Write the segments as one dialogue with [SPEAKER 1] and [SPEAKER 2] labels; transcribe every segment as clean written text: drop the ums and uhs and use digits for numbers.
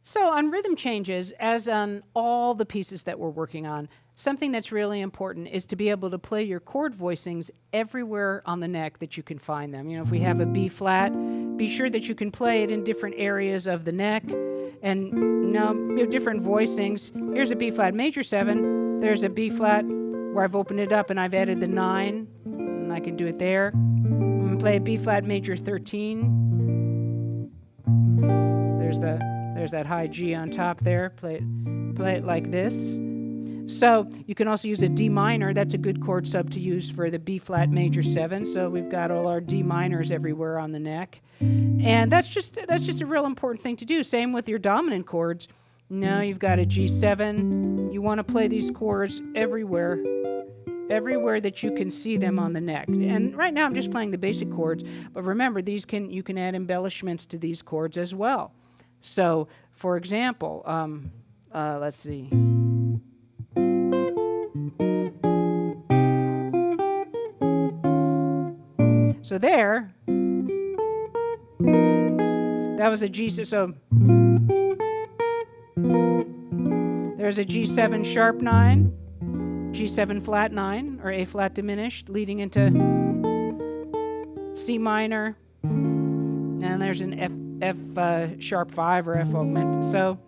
[SPEAKER 1] So on rhythm changes, as on all the pieces that we're working on, something that's really important is to be able to play your chord voicings everywhere on the neck that you can find them. You know, if we have a B flat, be sure that you can play it in different areas of the neck. And now we have different voicings. Here's a B flat major 7. There's a B flat where I've opened it up and I've added the 9. And I can do it there. I'm going to play a B flat major 13. There's that high G on top there. Play it like this. So you can also use a D minor. That's a good chord sub to use for the B flat major 7. So we've got all our D minors everywhere on the neck. And that's just a real important thing to do. Same with your dominant chords. Now you've got a G7. You want to play these chords everywhere that you can see them on the neck. And right now I'm just playing the basic chords, but remember you can add embellishments to these chords as well. So, for example, let's see. So there, that was a G. So there's a G7 sharp 9, G7 flat 9, or A flat diminished, leading into C minor, and there's an F sharp 5 or F augmented. So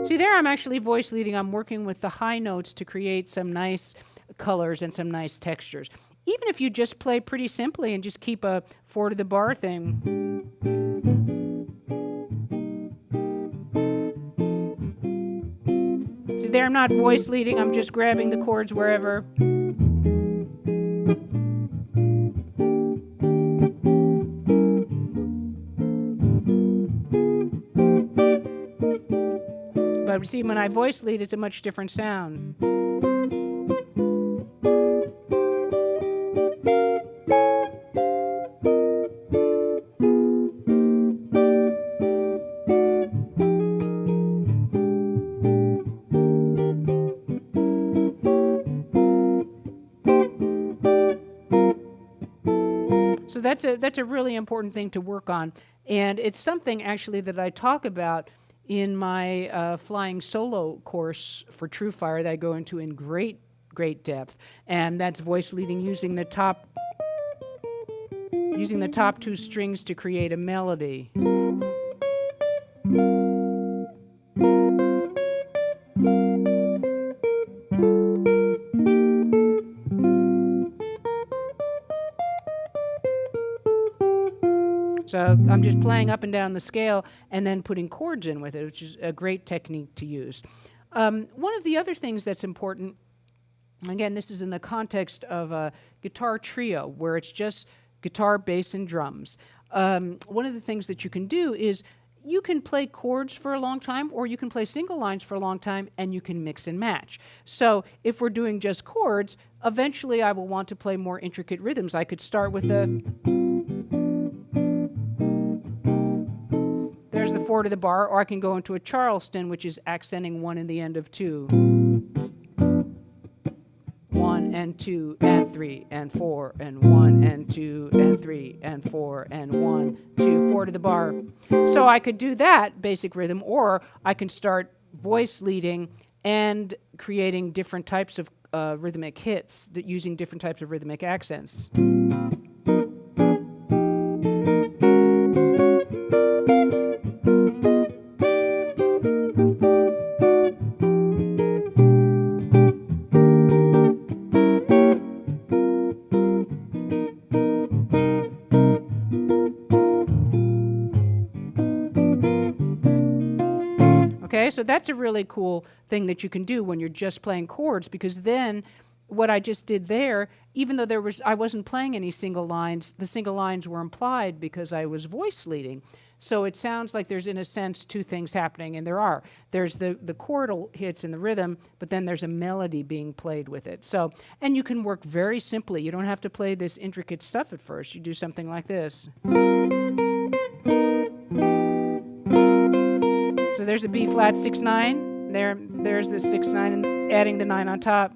[SPEAKER 1] see there, I'm actually voice leading. I'm working with the high notes to create some nice colors and some nice textures. Even if you just play pretty simply and just keep a 4 to the bar thing. See there, I'm not voice leading, I'm just grabbing the chords wherever. But see, when I voice lead, it's a much different sound. So that's a really important thing to work on, and it's something actually that I talk about in my flying solo course for TrueFire that I go into in great depth, and that's voice leading using the top 2 strings to create a melody. So I'm just playing up and down the scale and then putting chords in with it, which is a great technique to use. One of the other things that's important, again, this is in the context of a guitar trio where it's just guitar, bass, and drums. One of the things that you can do is you can play chords for a long time, or you can play single lines for a long time, and you can mix and match. So if we're doing just chords, eventually I will want to play more intricate rhythms. I could start with there's the 4 to the bar, or I can go into a Charleston, which is accenting 1 in the end of 2. 1 and 2 and 3 and 4 and 1 and 2 and 3 and 4 and 1, 2, 4 to the bar. So I could do that basic rhythm, or I can start voice leading and creating different types of rhythmic hits using different types of rhythmic accents. Okay, so that's a really cool thing that you can do when you're just playing chords, because then what I just did there, even though I wasn't playing any single lines, the single lines were implied because I was voice leading. So it sounds like there's, in a sense, 2 things happening, and there are. There's the chordal hits in the rhythm, but then there's a melody being played with it. So, and you can work very simply. You don't have to play this intricate stuff at first. You do something like this. So there's a B flat 6/9. There's the 6/9 and adding the 9 on top.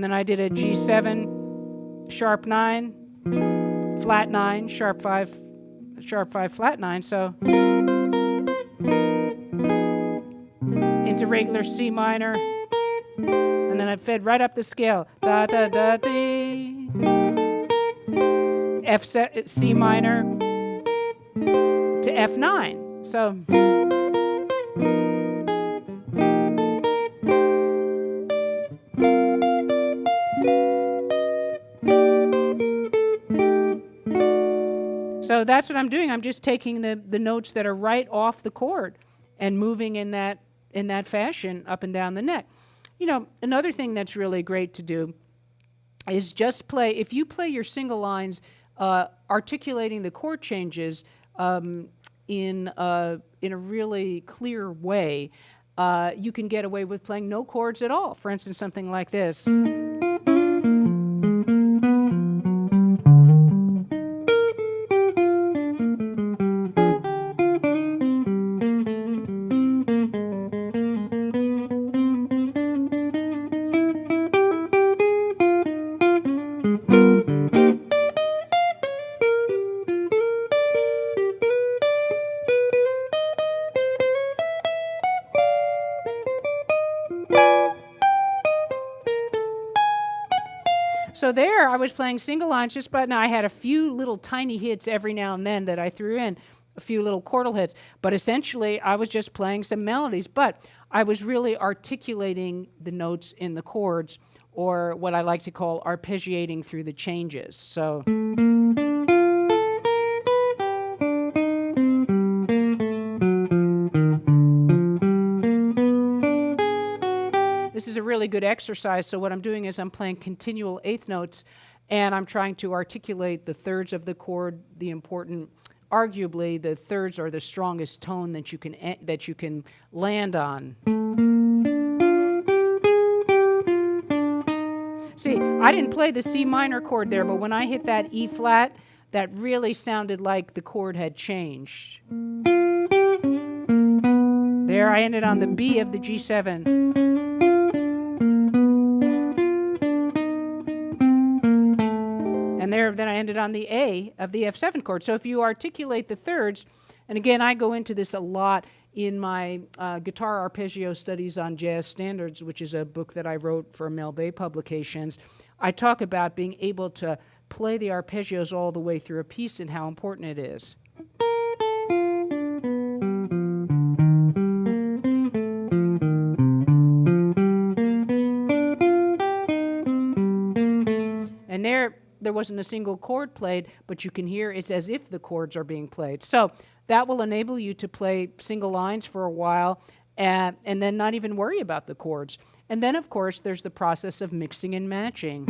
[SPEAKER 1] and then I did a G7, sharp 9, flat 9, sharp 5, flat 9. So into regular C minor, and then I fed right up the scale. Da da da dee. C minor to F9. So that's what I'm doing. I'm just taking the notes that are right off the chord and moving in that fashion up and down the neck. You know, another thing that's really great to do is just play. If you play your single lines, articulating the chord changes in a really clear way, you can get away with playing no chords at all. For instance, something like this. So there I was playing single lines just by now. I had a few little tiny hits every now and then that I threw in, a few little chordal hits, but essentially I was just playing some melodies, but I was really articulating the notes in the chords, or what I like to call arpeggiating through the changes. So this is a really good exercise. So what I'm doing is I'm playing continual eighth notes, and I'm trying to articulate the thirds of the chord, the important, arguably the thirds are the strongest tone that you can land on. See, I didn't play the C minor chord there, but when I hit that E flat, that really sounded like the chord had changed. There I ended on the B of the G7. And there, then I ended on the A of the F7 chord. So if you articulate the thirds, and again, I go into this a lot in my Guitar Arpeggio Studies on Jazz Standards, which is a book that I wrote for Mel Bay Publications. I talk about being able to play the arpeggios all the way through a piece and how important it is. And there wasn't a single chord played, but you can hear it's as if the chords are being played. So that will enable you to play single lines for a while and then not even worry about the chords. And then, of course, there's the process of mixing and matching.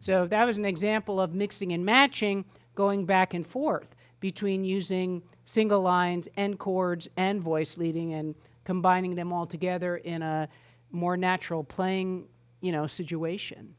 [SPEAKER 1] So that was an example of mixing and matching, going back and forth between using single lines and chords and voice leading and combining them all together in a more natural playing, situation.